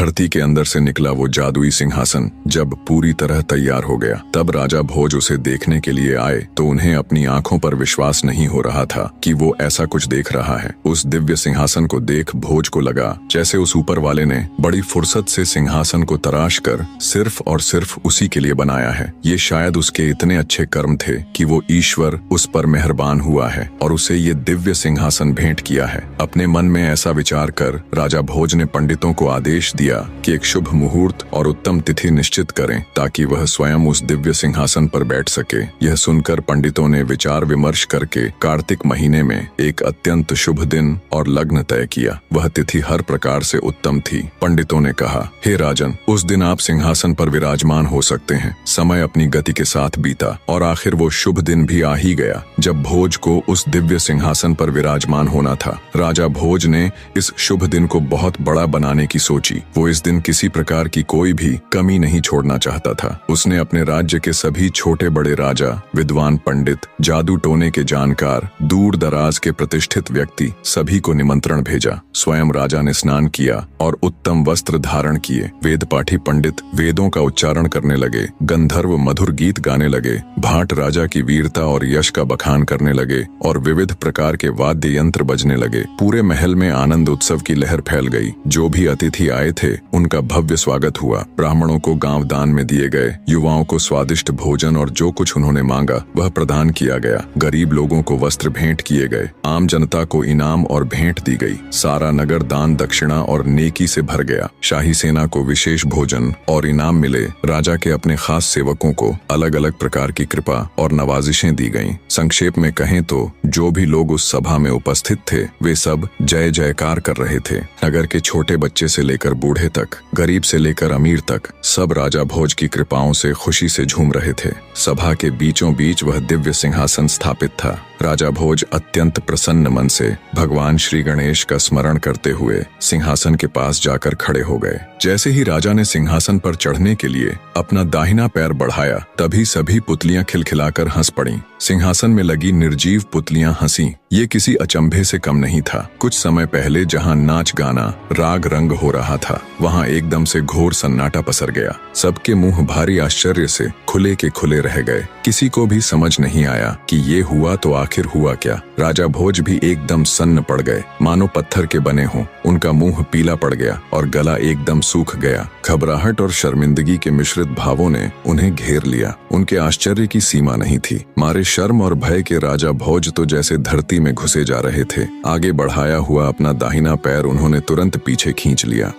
धरती के अंदर से निकला वो जादुई सिंहासन जब पूरी तरह तैयार हो गया, तब राजा भोज उसे देखने के लिए आए तो उन्हें अपनी आंखों पर विश्वास नहीं हो रहा था कि वो ऐसा कुछ देख रहा है। उस दिव्य सिंहासन को देख भोज को लगा जैसे उस ऊपर वाले ने बड़ी फुर्सत से सिंहासन को तराश कर सिर्फ और सिर्फ उसी के लिए बनाया है। ये शायद उसके इतने अच्छे कर्म थे कि वो ईश्वर उस पर मेहरबान हुआ है और उसे ये दिव्य सिंहासन भेंट किया है। अपने मन में ऐसा विचार कर राजा भोज ने पंडितों को आदेश दिया कि एक शुभ मुहूर्त और उत्तम तिथि निश्चित करें ताकि वह स्वयं उस दिव्य सिंहासन पर बैठ सके। यह सुनकर पंडितों ने विचार विमर्श करके कार्तिक महीने में एक अत्यंत शुभ दिन और लग्न तय किया। वह तिथि हर प्रकार से उत्तम थी। पंडितों ने कहा, हे राजन, उस दिन आप सिंहासन पर विराजमान हो सकते हैं। समय अपनी गति के साथ बीता और आखिर वो शुभ दिन भी आ ही गया जब भोज को उस दिव्य सिंहासन पर विराजमान होना था। राजा भोज ने इस शुभ दिन को बहुत बड़ा बनाने की सोची। वो इस दिन किसी प्रकार की कोई भी कमी नहीं छोड़ना चाहता था। उसने अपने राज्य के सभी छोटे बड़े राजा, विद्वान पंडित, जादू टोने के जानकार, दूर दराज के प्रतिष्ठित व्यक्ति सभी को निमंत्रण भेजा। स्वयं राजा ने स्नान किया और उत्तम वस्त्र धारण किए। वेद पाठी पंडित वेदों का उच्चारण करने लगे, गंधर्व मधुर गीत गाने लगे, भाट राजा की वीरता और यश का बखान करने लगे और विविध प्रकार के वाद्य यंत्र बजने लगे। पूरे महल में आनंद उत्सव की लहर फैल गई। जो भी अतिथि आए थे उनका भव्य स्वागत हुआ। ब्राह्मणों को गांव दान में दिए गए, युवाओं को स्वादिष्ट भोजन और जो कुछ उन्होंने मांगा वह प्रदान किया गया। गरीब लोगों को वस्त्र भेंट किए गए, आम जनता को इनाम और भेंट दी गई। सारा नगर दान दक्षिणा और नेकी से भर गया। शाही सेना को विशेष भोजन और इनाम मिले। राजा के अपने खास सेवकों को अलग अलग प्रकार की कृपा और नवाजिशें दी गईं। संक्षेप में कहें तो जो भी लोग उस सभा में उपस्थित थे वे सब जय जयकार कर रहे थे। नगर के छोटे बच्चे से लेकर बूढ़े तक, गरीब से लेकर अमीर तक, सब राजा भोज की कृपाओं से खुशी से झूम रहे थे। सभा के बीचों बीच वह दिव्य सिंहासन स्थापित था। राजा भोज अत्यंत प्रसन्न मन से भगवान श्री गणेश का स्मरण करते हुए सिंहासन के पास जाकर खड़े हो गए। जैसे ही राजा ने सिंहासन पर चढ़ने के लिए अपना दाहिना पैर बढ़ाया तभी सभी पुतलियां खिलखिलाकर हंस पड़ीं। सिंहासन में लगी निर्जीव पुतलियां हंसी। ये किसी अचंभे से कम नहीं था। कुछ समय पहले जहां नाच गाना राग रंग हो रहा था वहां एकदम से घोर सन्नाटा पसर गया। सबके मुंह भारी आश्चर्य से खुले के खुले रह गए। किसी को भी समझ नहीं आया कि ये हुआ तो आखिर हुआ क्या। राजा भोज भी एकदम सन्न पड़ गए, मानो पत्थर के बने हों। उनका मुंह पीला पड़ गया और गला एकदम सूख गया। घबराहट और शर्मिंदगी के मिश्रित भावों ने उन्हें घेर लिया। उनके आश्चर्य की सीमा नहीं थी। मारे शर्म और भय के राजा भोज तो जैसे धरती में घुसे जा रहे थे। आगे बढ़ाया हुआ अपना दाहिना पैर उन्होंने तुरंत पीछे खींच लिया।